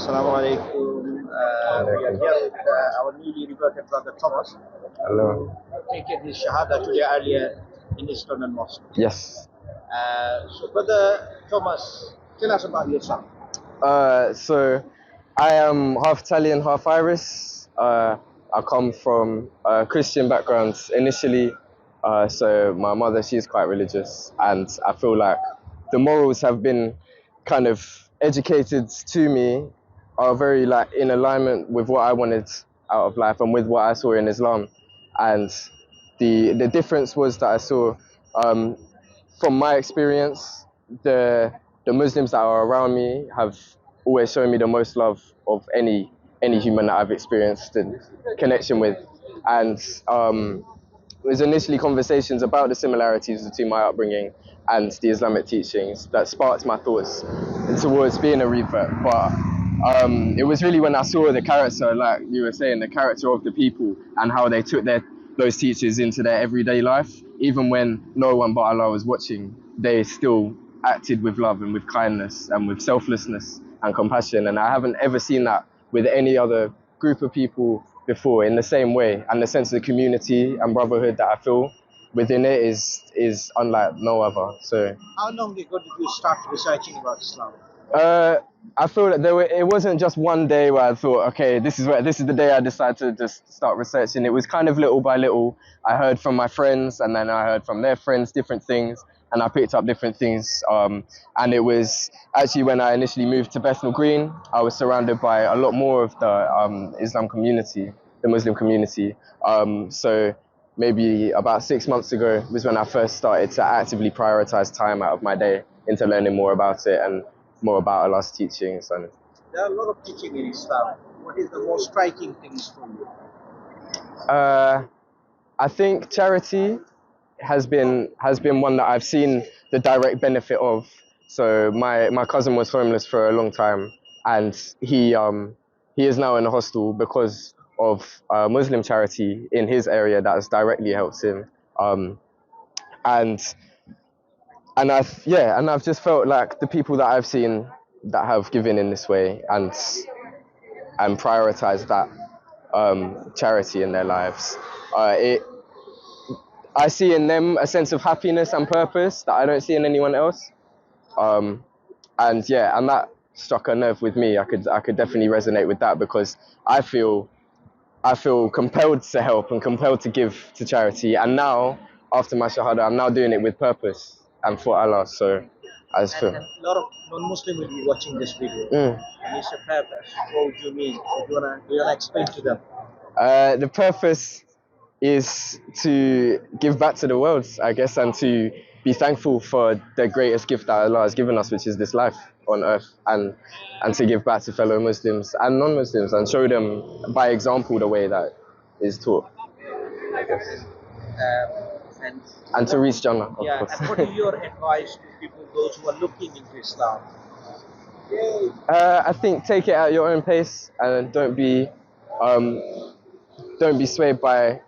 Assalamu alaikum. We are here with our newly reverted brother Thomas. Hello. Taken his Shahada today earlier in his London Mosque. Yes. So, brother Thomas, tell us about yourself. So I am half Italian, half Irish. I come from a Christian background initially. So my mother, she's quite religious, and I feel like the morals have been kind of educated to me are very like in alignment with what I wanted out of life and with what I saw in Islam. And the difference was that I saw from my experience, the Muslims that are around me have always shown me the most love of any human that I've experienced and connection with. And it was initially conversations about the similarities between my upbringing and the Islamic teachings that sparked my thoughts towards being a revert. But it was really when I saw the character, like you were saying, the character of the people and how they took those teachers into their everyday life, even when no one but Allah was watching, they still acted with love and with kindness and with selflessness and compassion. And I haven't ever seen that with any other group of people before in the same way. And the sense of community and brotherhood that I feel within it is unlike no other. So How long ago did you start researching about Islam? I feel that it wasn't just one day where I thought, okay, this is the day I decided to just start researching. It was kind of little by little. I heard from my friends, and then I heard from their friends different things, and I picked up different things. And it was actually when I initially moved to Bethnal Green, I was surrounded by a lot more of the Islam community, the Muslim community. So maybe about 6 months ago was when I first started to actively prioritize time out of my day into learning more about it and more about Allah's teachings. And There are a lot of teaching in Islam. What is the most striking things for you? I think charity has been one that I've seen the direct benefit of. So my cousin was homeless for a long time, and he is now in a hostel because of Muslim charity in his area that has directly helped him. And I've just felt like the people that I've seen that have given in this way and prioritized that charity in their lives, I see in them a sense of happiness and purpose that I don't see in anyone else. And that struck a nerve with me. I could definitely resonate with that because I feel compelled to help and compelled to give to charity. And now, after my Shahada, I'm now doing it with purpose and for Allah. So I just feel. And a lot of non-Muslim will be watching this video. And it's a purpose. What would you mean? Do you wanna explain to them? The purpose is to give back to the world, I guess, and to be thankful for the greatest gift that Allah has given us, which is this life on earth, and to give back to fellow Muslims and non-Muslims and show them by example the way that is taught, I guess. And to reach Jannah, of course. And what is your advice to people, those who are looking into Islam? I think take it at your own pace and don't be swayed by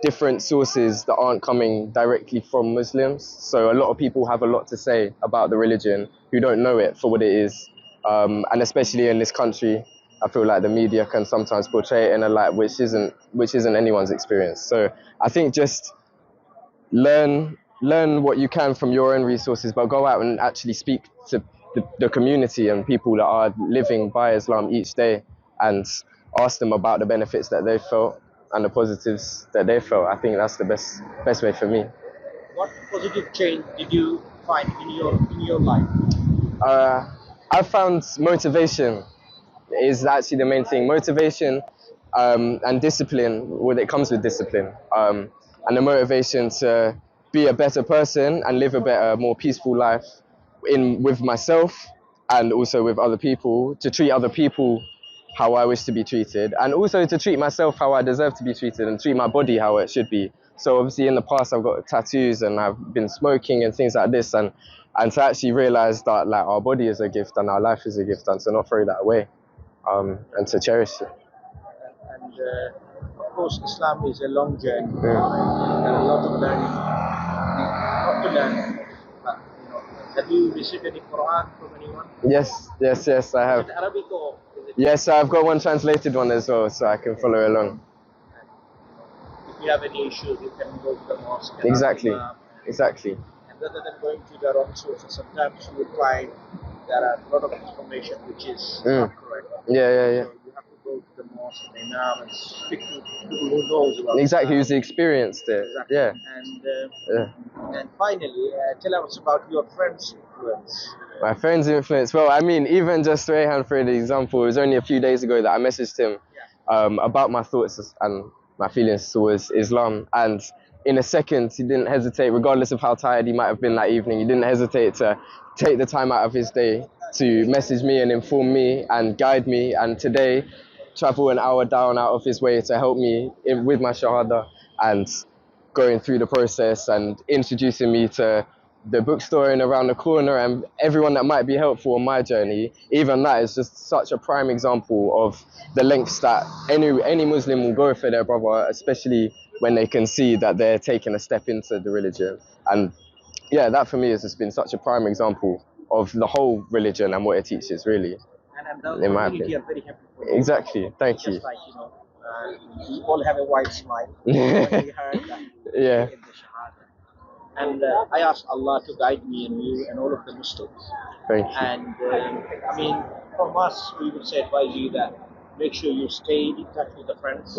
different sources that aren't coming directly from Muslims. So a lot of people have a lot to say about the religion who don't know it for what it is. And especially in this country, I feel like the media can sometimes portray it in a light which isn't anyone's experience. So I think just learn what you can from your own resources, but go out and actually speak to the community and people that are living by Islam each day and ask them about the benefits that they felt and the positives that they felt. I think that's the best way for me. What positive change did you find in your life? I found motivation is actually the main thing. Motivation and discipline. Well, it comes with discipline, and the motivation to be a better person and live a better, more peaceful life with myself and also with other people, to treat other people how I wish to be treated, and also to treat myself how I deserve to be treated and treat my body how it should be. So obviously in the past I've got tattoos and I've been smoking and things like this, and to actually realize that like our body is a gift and our life is a gift, and to not throw that away, and to cherish it. And of course Islam is a long journey. There are a lot of learning, not to learn. Have you received any Quran from anyone? Yes, I have. Is it Arabic or is it Yes, so I've got one translated one as well, so I can follow along. If you have any issues, you can go to the mosque. And Exactly, ask Imam. exactly. And rather than going to their own sources, sometimes you will find there are a lot of information which is not correct. Yeah, yeah, yeah. So you have to go to the mosque and Imam and speak to people who knows about Exactly, who's Islam. experienced it. Exactly. Yeah, yeah. And finally, tell us about your friends' influence. My friend's influence. Well, I mean, even just Rehan, for the example, it was only a few days ago that I messaged him about my thoughts and my feelings towards Islam. And in a second, he didn't hesitate, regardless of how tired he might have been that evening, he didn't hesitate to take the time out of his day to message me and inform me and guide me. And today, travel an hour down out of his way to help me with my Shahada and going through the process and introducing me to the bookstore and around the corner and everyone that might be helpful on my journey. Even that is just such a prime example of the lengths that any Muslim will go for their brother, especially when they can see that they're taking a step into the religion. And yeah, that for me has just been such a prime example of the whole religion and what it teaches, really. And the In my community opinion. are very happy for you. Exactly, thank you. Just like, we all have a wide smile when we heard that Yeah. in the Shahada. And I asked Allah to guide me and you and all of the Muslims. Thank you. And I mean, from us, we would say advise you that make sure you stay in touch with the friends,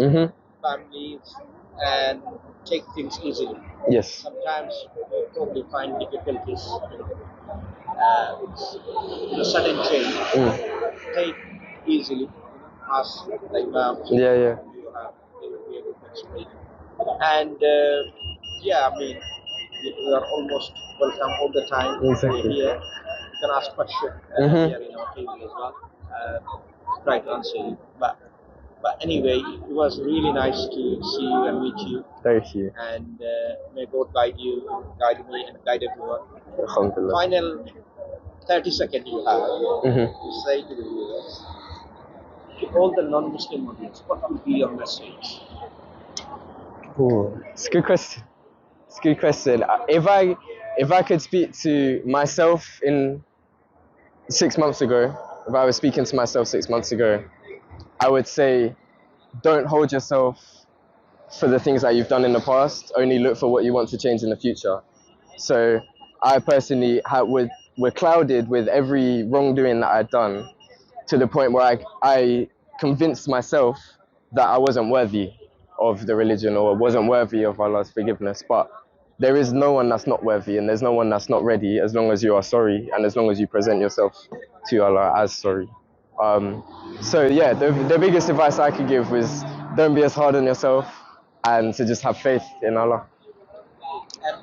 families, and take things easily. Yes. Sometimes you probably find difficulties. It's sudden change. Take easily. Ask the Imam. Yeah, yeah. They will be able to explain. And yeah, I mean, you are almost welcome all the time. Exactly. Here. You can ask questions here in our table as well. Try to answer you. But anyway, it was really nice to see you and meet you. Thank you. And may God guide you, guide me, and guide everyone. Alhamdulillah. Final 30 seconds you have to say to the viewers, to all the non-Muslim audience, what would be your message? Ooh, it's a good question. It's a good question. If I could speak to myself in 6 months ago, if I was speaking to myself 6 months ago, I would say, don't hold yourself for the things that you've done in the past. Only look for what you want to change in the future. So I personally were clouded with every wrongdoing that I'd done to the point where I convinced myself that I wasn't worthy of the religion or wasn't worthy of Allah's forgiveness. But there is no one that's not worthy and there's no one that's not ready as long as you are sorry and as long as you present yourself to Allah as sorry. So yeah, the biggest advice I could give was don't be as hard on yourself and to just have faith in Allah.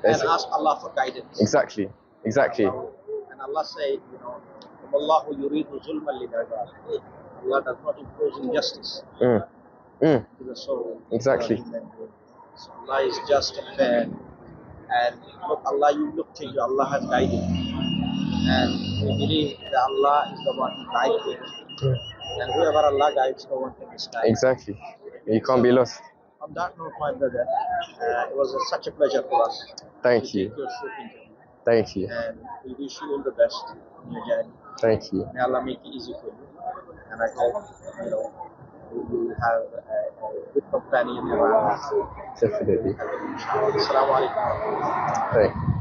And ask Allah for guidance. Exactly. And Allah said, Allah does not impose injustice to the soul. Exactly. So Allah is just and fair. And look, Allah, you look to you, Allah has guided you. And we believe that Allah is the one who guides you. And whoever Allah guides, no one can misguide. Exactly. You can't be lost. On that note, my brother, it was such a pleasure for us. Thank you. Thank you. And we wish you all the best in your journey. Thank you. May Allah make it easy for you. And I hope, you will have a good companion around. Definitely. Assalamu alaikum. Thank you.